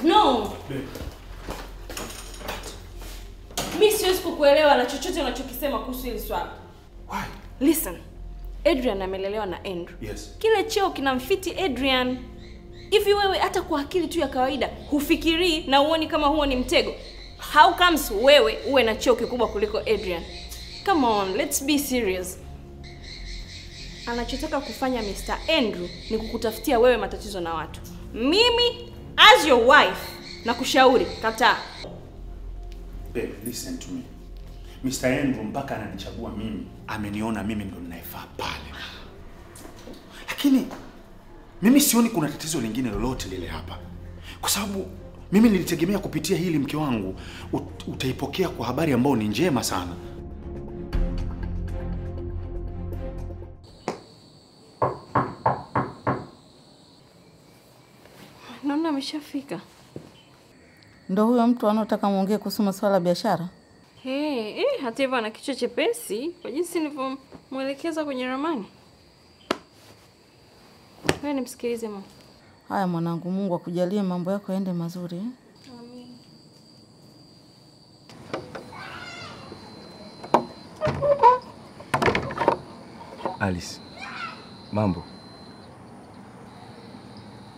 No. Mimi siwezi kukuelewa na chochote unachokisema kuhusu hili swala. Why? Listen. Adrian amelelewa na Andrew. Yes. Kile cheo kinamfiti Adrian. Hivi wewe hata kwa akili tu ya kawaida hufikiri na uoni kama huo ni mtego? How comes wewe uwe na cheo kikubwa kuliko Adrian? Come on, let's be serious. Anachotaka kufanya Mr. Andrew ni kukutafutia wewe matatizo na watu. Mimi as your wife na kushauri kataa. Babe, listen to me. Mr. Andrew mpaka ananichagua mimi, ameniona mimi ndo ninayefaa pale. Lakini mimi sioni kuna tatizo lingine lolote lile hapa. Kwa sababu mimi nilitegemea kupitia hili mke wangu utaipokea kwa habari ambayo ni njema sana. Naona ameshafika. Ndio huyo mtu anataka muongee kuhusu masuala ya biashara? Hata hivyo ana kichwa chepesi kwa jinsi nilivyomuelekeza kwenye ramani. Wewe nimsikilize mama. Haya mwanangu, Mungu akujalie mambo yako yaende mazuri. Amen. Alice. Mambo.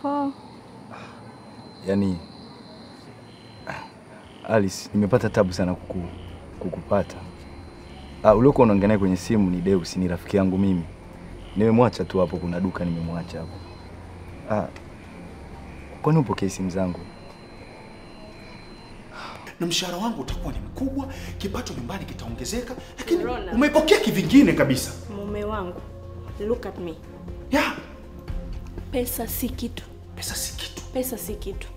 Poa. Yaani Alice, nimepata tabu sana kukupata. Uliokuwa unaongea naye kwenye simu ni Deus, ni rafiki yangu mimi. Nimemwacha tu hapo, kuna duka nimemwacha hapo. Kwani upokee simu zangu? Na mshahara wangu utakuwa ni mkubwa, kipato nyumbani kitaongezeka, lakini umepokea kivingine kabisa. Mume wangu, look at me. Yeah. Pesa si kitu. Pesa si kitu. Pesa si kitu.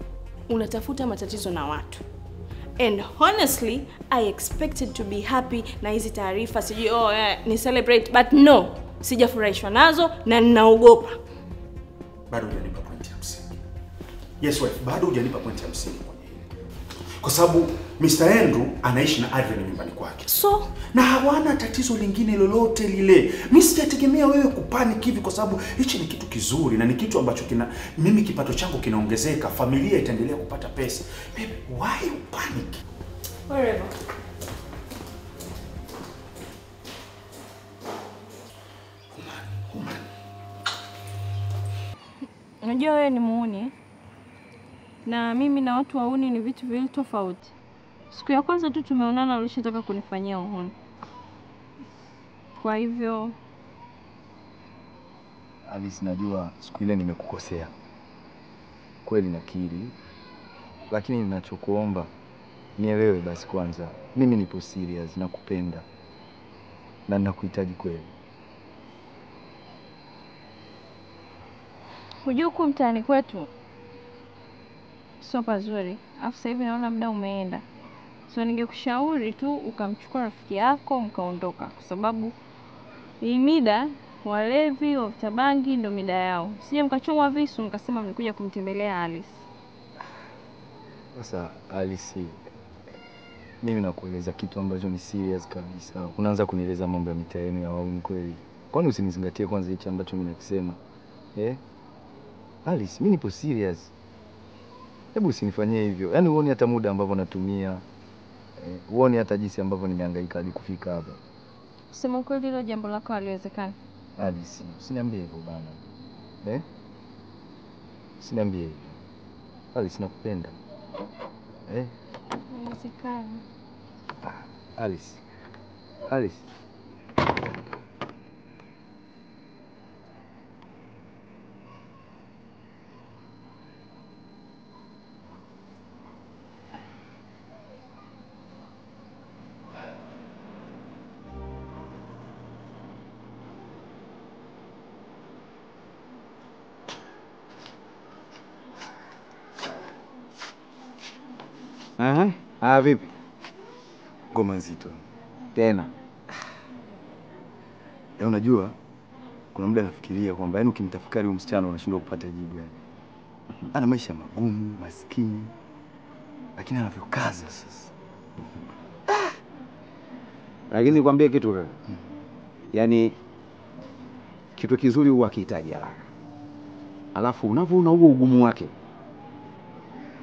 Unatafuta matatizo na watu. And honestly, I expected to be happy na hizi taarifa sijui ni celebrate, but no, sijafurahishwa nazo na ninaogopa. Bado hujanipa point ya msingi. Yes wife, bado hujanipa point ya msingi kwenye hili. Kwa sababu Mr. Andrew anaishi na Adrian nyumbani kwake. So, na hawana tatizo lingine lolote lile. Mimi sijategemea wewe kupanic hivi kwa sababu hichi ni kitu kizuri na ni kitu ambacho mimi kipato changu kinaongezeka, familia itaendelea kupata pesa. Baby, why you panic? Wherever. Woman. Unajua wewe ni muuni. Na mimi na watu wauni ni vitu viwili tofauti. Siku ya kwanza tu tumeonana ulishotaka kunifanyia uhuni. Kwa hivyo Alice, najua siku ile nimekukosea. Kweli nakiri. Lakini ninachokuomba nielewe basi kwanza. Mimi nipo serious, nakupenda. Na ninakuhitaji kweli. unajua huko mtaani kwetu sio pazuri. Alafu sasa hivi naona muda umeenda. So ningekushauri tu ukamchukua rafiki yako mkaondoka, kwa sababu hii mida walevi wa bangi ndio mida yao. Sije mkachomwa visu mkasema mlikuja kumtembelea Alice. Sasa Alice, mimi nakueleza kitu ambacho ni serious kabisa. Unaanza kunieleza mambo ya mitaa yenu ya wauni kweli. Kwani usinizingatie kwanza hicho ambacho mimi nakisema? Alice, mimi nipo serious. Hebu usinifanyie hivyo. Yaani uone hata muda ambao natumia. Uone hata jinsi ambavyo nimehangaika hadi kufika hapa. Sema kweli hilo jambo lako haliwezekani. Alice, usiniambie hivyo bana. Usiniambie hivyo. Alice, nakupenda. Haiwezekani. Alice. Alice. Vipi? Ngoma nzito. Tena. Unajua kuna muda nafikiria kwamba yani ukimtafakari huyu msichana unashindwa kupata jibu yani. Ana maisha magumu, maskini. Lakini anavyokaza sasa. Lakini nikwambie kitu kaka. Yaani kitu kizuri huwa kihitaji haraka. Alafu unavyoona huo ugumu wake,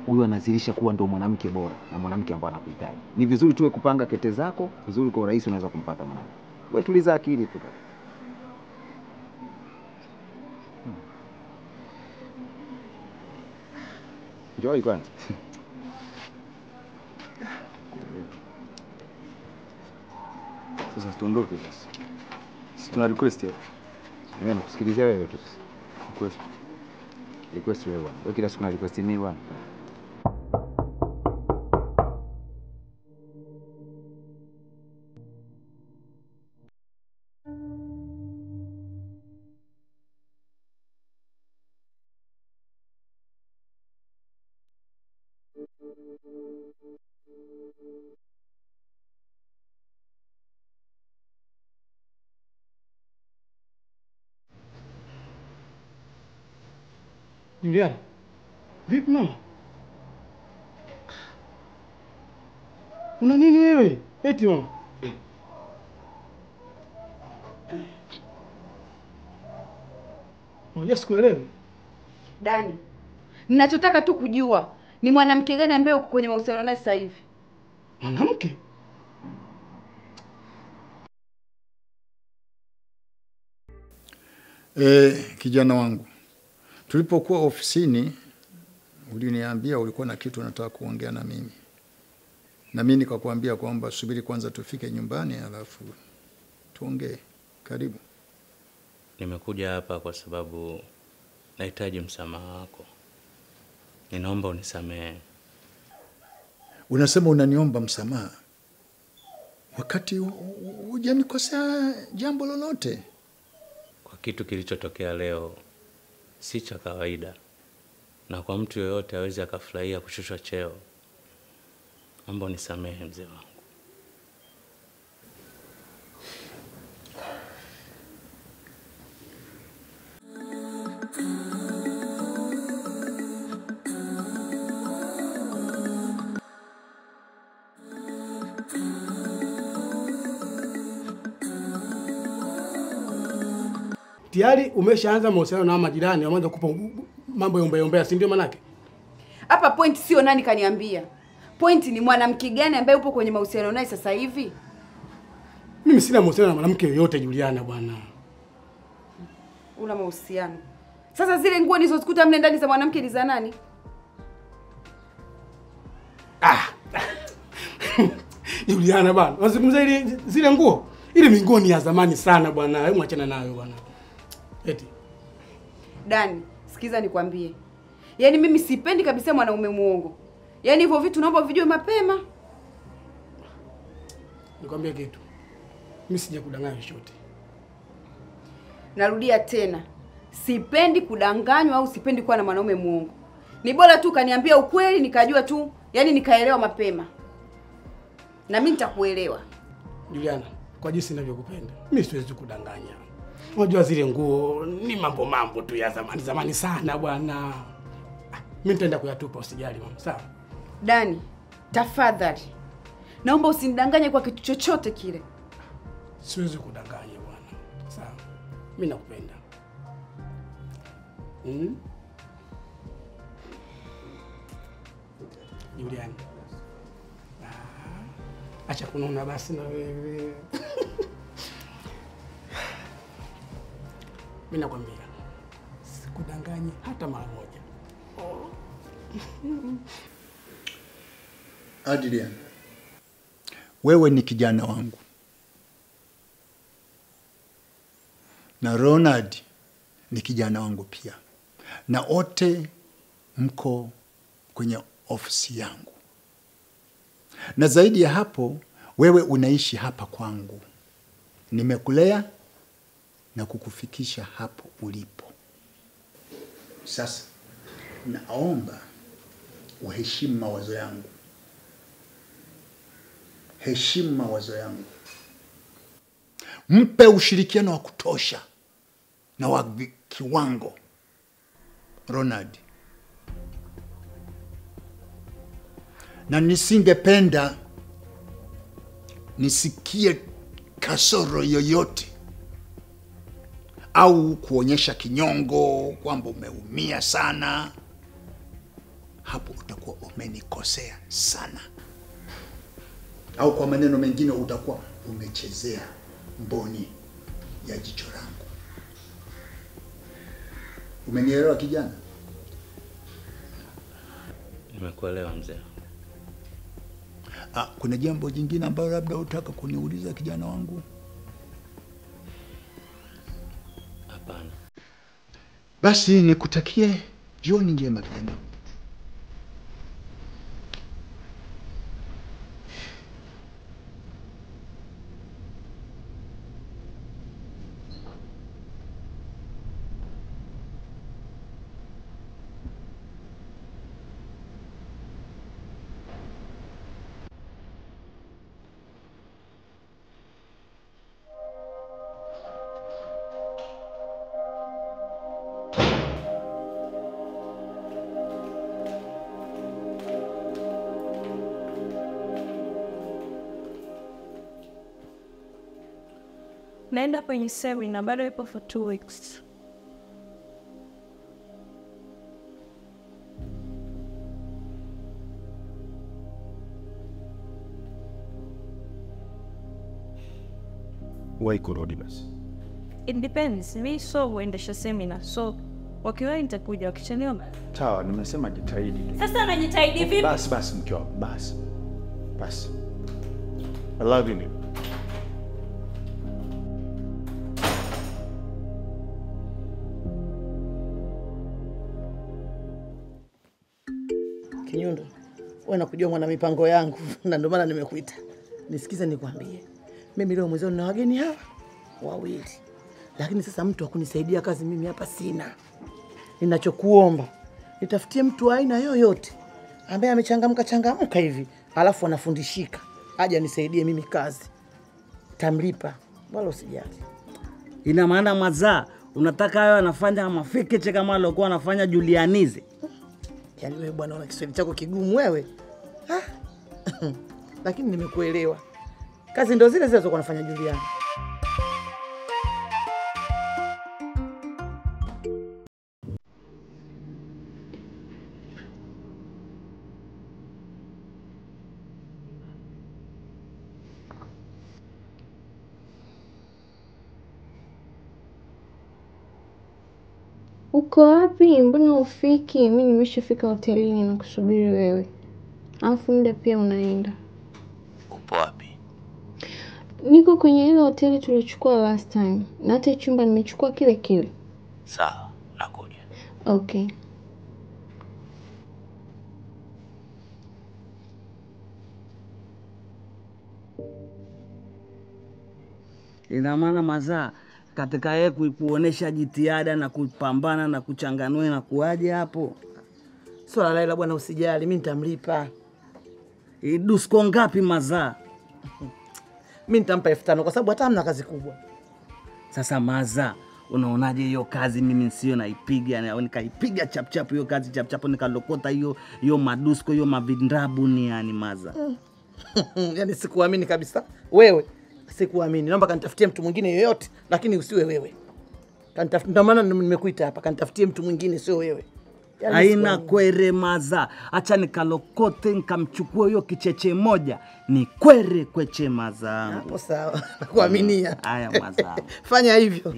huyu anazilisha kuwa ndo mwanamke bora na mwanamke ambaye anakuhitaji. Ni vizuri tuwe kupanga kete zako, vizuri kwa urahisi unaweza kumpata mwanamke. Wewe tuliza akili tu. Enjoy kwanza. Sasa tuondoke basi. Si tuna request hapo. Mimi nakusikilizia wewe tu. Request. Request wewe bwana. Wewe kila siku na request mimi bwana. Juliana, vipi mama? Una nini wewe? Eti mama. Unajua sikuelewi. Dani, ninachotaka tu kujua ni mwanamke gani ambaye uko kwenye mahusiano naye sasa hivi? Mwanamke? Kijana wangu, tulipokuwa ofisini uliniambia ulikuwa na kitu unataka kuongea na mimi. Na mimi nikakwambia kwamba subiri kwanza tufike nyumbani alafu tuongee. Karibu. Nimekuja hapa kwa sababu nahitaji msamaha wako. Ninaomba unisamehe. Unasema unaniomba msamaha wakati hujanikosea jambo lolote? Kwa kitu kilichotokea leo si cha kawaida. Na kwa mtu yeyote hawezi akafurahia kushushwa cheo. Naomba unisamehe mzee wangu. Tayari umeshaanza mahusiano na majirani, wameanza kupa mambo yombe, si ndio manake? Hapa point sio nani kaniambia. Point ni mwanamke gani ambaye upo kwenye mahusiano naye sasa hivi? Mimi sina mahusiano na mwanamke yoyote Juliana bwana. Una mahusiano. Sasa zile nguo nilizozikuta mle ndani za mwanamke ni za nani? Juliana bwana, unazungumza zile nguo? Ile minguo ni ya zamani sana bwana. Hebu achana nayo bwana. Eti. Dani, sikiza nikwambie. Yaani mimi sipendi kabisa mwanaume muongo. Yaani hivyo vitu naomba vijue mapema. Nikwambie kitu. Mimi sija kudanganya chochote. Narudia tena. Sipendi kudanganywa au sipendi kuwa na mwanaume muongo. Ni bora tu kaniambia ukweli nikajua tu, yaani nikaelewa mapema. Na mimi nitakuelewa. Juliana, kwa jinsi ninavyokupenda, mimi siwezi kudanganya. Unajua zile nguo ni mambo tu ya zamani sana bwana. Mimi nitaenda kuyatupa, usijali mama, sawa? Dani, tafadhali. Naomba usinidanganye kwa kitu chochote kile. Siwezi kudanganya bwana. Sawa. Mimi nakupenda. Juliana. Acha kununa basi na wewe. Mimi nakwambia sikudanganyi hata mara moja. Adrian, wewe ni kijana wangu. Na Ronald ni kijana wangu pia. Na wote mko kwenye ofisi yangu. Na zaidi ya hapo, wewe unaishi hapa kwangu. Nimekulea na kukufikisha hapo ulipo. Sasa, naomba uheshimu mawazo yangu. Heshimu mawazo yangu. Mpe ushirikiano wa kutosha na wa kiwango Ronald. Na nisingependa nisikie kasoro yoyote au kuonyesha kinyongo kwamba umeumia sana. hapo utakuwa umenikosea sana, au kwa maneno mengine utakuwa umechezea mboni ya jicho langu. Umenielewa kijana? Nimekuelewa mzee. Kuna jambo jingine ambalo labda utaka kuniuliza kijana wangu? Hapana. Basi nikutakie jioni njema kijana. Naenda kwenye seminar, bado ipo for 2 weeks. Why kurudi basi? It depends. Mi so uendesha seminar. So wakiwa nitakuja, wakichelewa. Sawa, nimesema jitahidi. Sasa najitahidi vipi? Basi mke wangu, basi. I love you. Kinyundo, wewe unakujua mwana mipango yangu na ndio maana nimekuita. Nisikize nikwambie. Mimi leo mwezao na wageni hawa wawili. Lakini sasa mtu wa kunisaidia kazi mimi hapa sina. Ninachokuomba, nitafutie mtu aina yoyote ambaye amechangamka hivi, alafu anafundishika. Aje nisaidie mimi kazi. Tamlipa, wala usijali. Ina maana Mazaa, unataka hayo anafanya mafekeche kama alikuwa anafanya Julianize? Yaani wewe bwana una Kiswahili chako kigumu wewe. Lakini nimekuelewa. Kazi ndio zile zilizokuwa anafanya Juliani. Uko wapi? Mbona ufiki? Mimi nimeshafika hotelini na kusubiri wewe. Alafu muda pia unaenda. Upo wapi? Niko kwenye ile hoteli tulichukua last time. Na hata chumba nimechukua kile. Sawa, nakuja. Okay. Ina maana Mazaa, katika yeye kuonesha jitihada na kupambana na kuchanganua na kuaje hapo. Swala Laila bwana usijali, mimi nitamlipa. Dusko ngapi Mazaa? Mimi nitampa 5,000 kwa sababu hata hamna kazi kubwa. Sasa Mazaa, unaonaje hiyo kazi mimi nisio naipiga na nikaipiga chap hiyo kazi chap nikalokota hiyo madusko hiyo mavindrabu ni yani Mazaa. Yaani sikuamini kabisa. Wewe sikuamini. Naomba kanitafutie mtu mwingine yoyote, lakini usiwe wewe. Ndio maana nimekuita hapa, kanitafutie mtu mwingine sio wewe. Haina kwere Mazaa. Acha nikalokote nikamchukua hiyo kicheche moja. Ni kwere kweche Mazaa. Hapo sawa. Nakuaminia. Haya Mazaa. Fanya hivyo.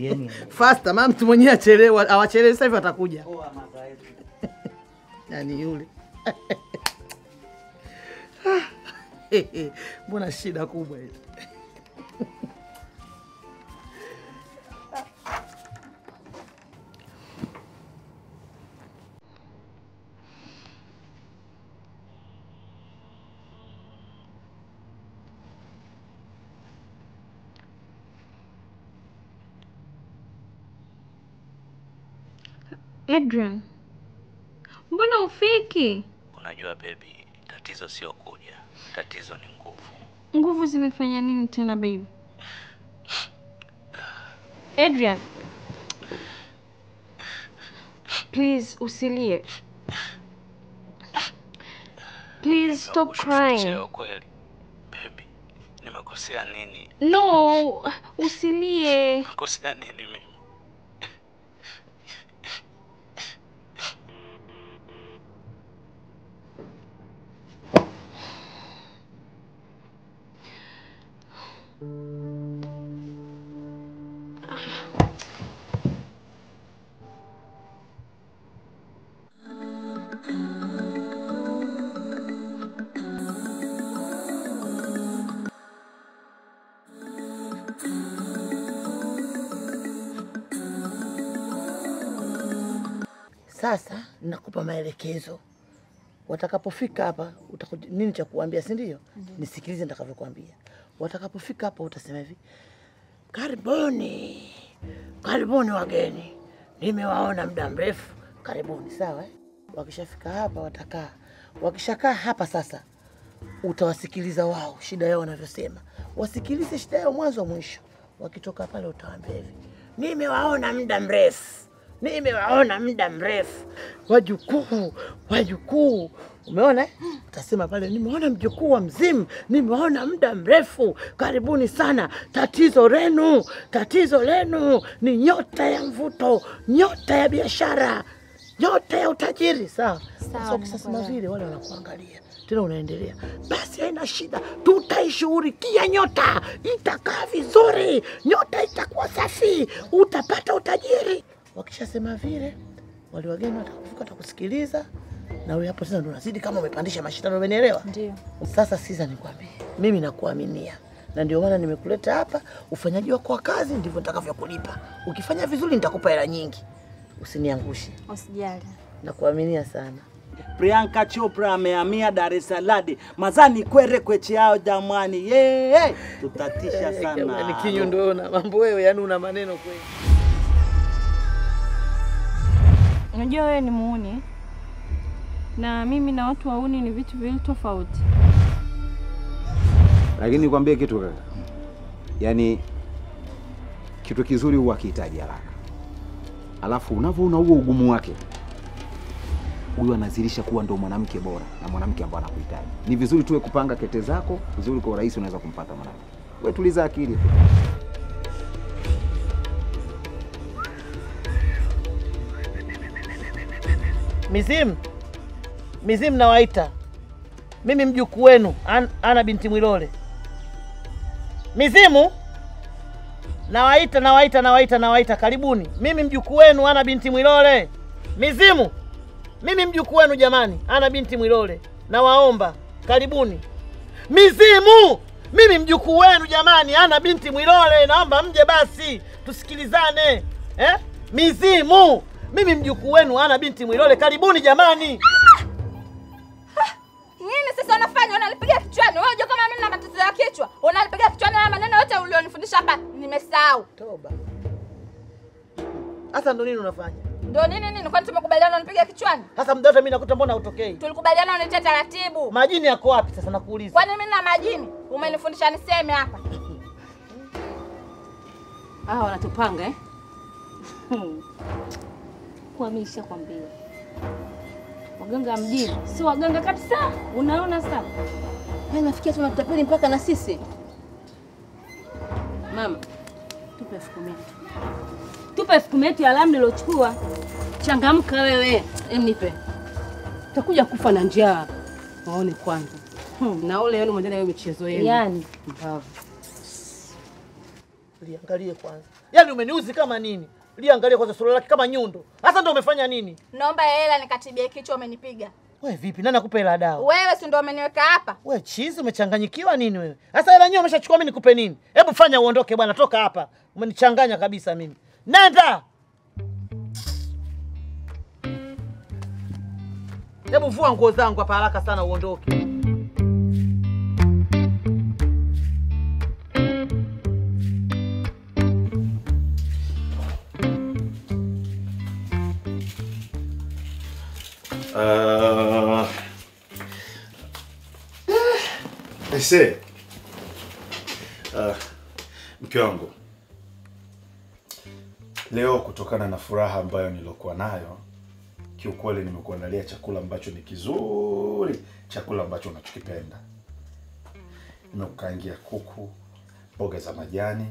Faster, mama mtu mwenyewe achelewa, awachelewe sasa hivi atakuja. Poa Mazaa yetu. Yaani yule. Mbona shida kubwa hii? Adrian, mbona ufiki? Unajua baby, tatizo sio kuja. Tatizo ni nguvu. Nguvu zimefanya nini tena baby? Adrian, please usilie. Please stop crying. Kweli. Baby, nimekosea nini? No, usilie. Nimekosea nini mimi? Sasa nakupa maelekezo. Watakapofika hapa nini cha kuambia, si ndio? Nisikilize nitakavyokuambia. Watakapofika hapa utasema hivi: karibuni. Karibuni wageni. Nimewaona muda mrefu. Karibuni, sawa eh? Wakishafika hapa watakaa. Wakishakaa hapa sasa utawasikiliza wao shida yao wanavyosema. Wasikilize shida yao mwanzo mwisho. Wakitoka pale utawaambia hivi: nimewaona muda mrefu. Nimewaona muda mrefu. Wajukuu. Umeona eh? Utasema pale nimeona mjukuu wa mzimu. Nimewaona muda mrefu. Karibuni sana. Tatizo lenu ni nyota ya mvuto, nyota ya biashara, nyota ya utajiri, sawa? Sasa ukisema vile wale wanakuangalia. Tena unaendelea. Basi haina shida. Tutaishughulikia nyota. Itakaa vizuri. Nyota itakuwa safi. Utapata utajiri. Wakishasema vile, wale wageni watakufika watakusikiliza. Na wewe hapo sasa ndo unazidi kama umepandisha mashindano, umenielewa? Ndio. Sasa siza nikwambie. Mimi nakuaminia. Na ndio maana nimekuleta hapa. Ufanyaji wako wa kazi ndivyo nitakavyokulipa. Ukifanya vizuri nitakupa hela nyingi. Usiniangushe. Usijali. Nakuaminia sana. Priyanka Chopra amehamia Dar es Salaam. Mazani kwere kweche yao jamani. Yeye tutatisha sana. Ni kinyundo na mambo wewe, yani una maneno kweli. Unajua wewe ni muuni. Na mimi na watu wauni ni vitu viwili tofauti. Lakini nikwambie kitu kaka. Yaani kitu kizuri huwa kihitaji haraka. Alafu unavyoona huo ugumu wake, huyu anazilisha kuwa ndo mwanamke bora na mwanamke ambaye anakuhitaji. Ni vizuri tuwe kupanga kete zako, vizuri kwa urahisi unaweza kumpata mwanamke. Wewe tuliza akili. Mizimu nawaita. Mimi mjukuu wenu Ana binti Mwilole. Mizimu nawaita karibuni. Mimi mjukuu wenu Ana binti Mwilole. Mizimu, mimi mjukuu wenu jamani, Ana binti Mwilole. Nawaomba karibuni. Mizimu, mimi mjukuu wenu jamani, Ana binti Mwilole. Naomba mje basi tusikilizane. Mizimu, mimi mjukuu wenu Ana binti Mwilole. Karibuni jamani. Nini sasa unafanya? Unalipiga kichwani. Wewe unajua kama mimi na matatizo ya kichwa. Unalipiga kichwani na maneno yote ulionifundisha hapa nimesahau. Toba. Sasa ndo nini unafanya? Ndio nini? Kwani tumekubaliana unipiga kichwani? Sasa muda wote mimi nakuta mbona hutokei? Tulikubaliana unitie taratibu. Majini yako wapi sasa nakuuliza? Kwani mimi na majini? Umenifundisha niseme hapa. Wanatupanga eh? Kwa mimi nishakwambia. Waganga mjini si waganga kabisa. Unaona sasa? Wewe nafikia tunatapeli mpaka na sisi. Mama, tupe 10,000. Tupe 10,000 ya alamu nilochukua. Changamka wewe. Nipe. Utakuja kufa na njaa. Waone kwanza. Na ule yenu mwendelee michezo yenu. Yaani mbavu. Liangalie kwanza. Yaani umeniuzi kama nini? Liangalie kwanza sura lake kama nyundo. Sasa ndio umefanya nini? Naomba hela nikatibie kichwa umenipiga. Wewe vipi? Nani akupe hela dawa? Wewe si ndio umeniweka hapa? Wewe chizi umechanganyikiwa nini wewe? Sasa hela yenyewe umeshachukua, mimi nikupe nini? Hebu fanya uondoke bwana, toka hapa. Umenichanganya kabisa mimi. Nenda. Hebu vua nguo zangu hapa haraka sana uondoke. Mke wangu, leo kutokana na furaha ambayo nilokuwa nayo, kiukweli nimekuandalia chakula ambacho ni kizuri, chakula ambacho unachokipenda. Nimekukaangia kuku, mboga za majani,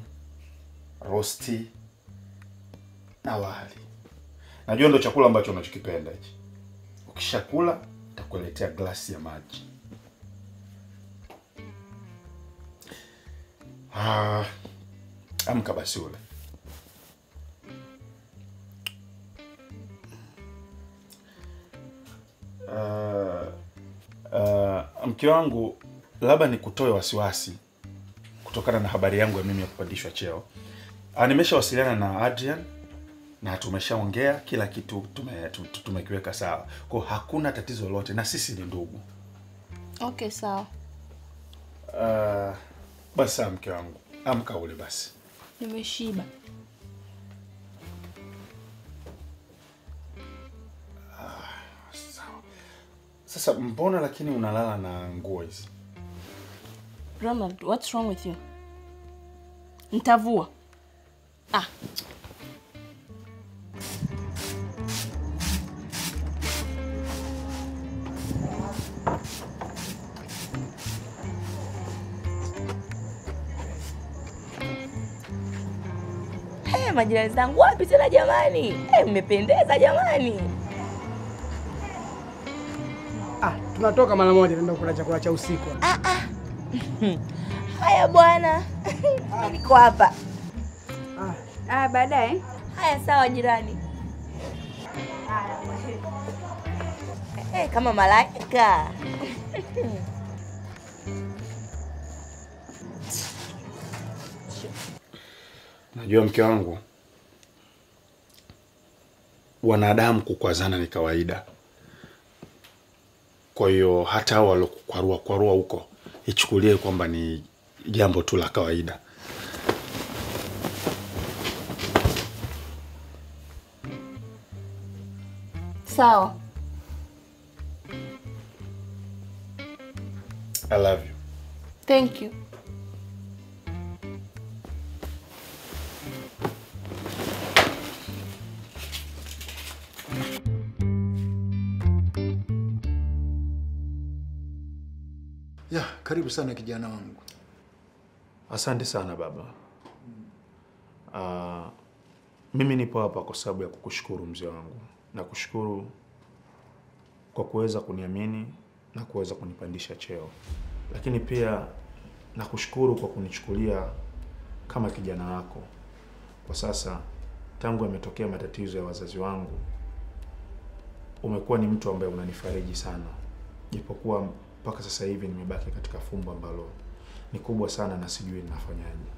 rosti na wali. Najua ndo chakula ambacho unachokipenda hichi. Ukishakula nitakuletea glasi ya maji. Amka basi ule. Mke wangu, labda nikutoe wasiwasi kutokana na habari yangu ya mimi ya kupandishwa cheo. Nimeshawasiliana na Adrian na tumeshaongea kila kitu, tumekiweka sawa. Kwa hakuna tatizo lolote na sisi ni ndugu. Okay, sawa. Basi mke wangu, amka ule basi. Nimeshiba. Sawa. Sasa mbona lakini unalala na nguo hizi? Ronald, what's wrong with you? Nitavua. Majirani zangu wapi tena jamani? Mmependeza jamani. Tunatoka mara moja tunaenda kula chakula cha usiku. Haya bwana. Niko hapa. Baadaye. Haya sawa jirani. Kama malaika. Najua mke wangu, wanadamu kukwazana ni kawaida. Kwa hiyo hata hao walokukwarua huko, ichukulie kwamba ni jambo tu la kawaida. Sawa. I love you. Thank you. Karibu sana kijana wangu. Asante sana baba. Mimi nipo hapa kwa sababu ya kukushukuru mzee wangu. Na kushukuru kwa kuweza kuniamini na kuweza kunipandisha cheo. Lakini pia nakushukuru kwa kunichukulia kama kijana wako. Kwa sasa tangu yametokea matatizo ya wazazi wangu, umekuwa ni mtu ambaye unanifariji sana. Japokuwa mpaka sasa hivi nimebaki katika fumbo ambalo ni kubwa sana na sijui ninafanyaje.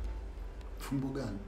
Fumbo gani?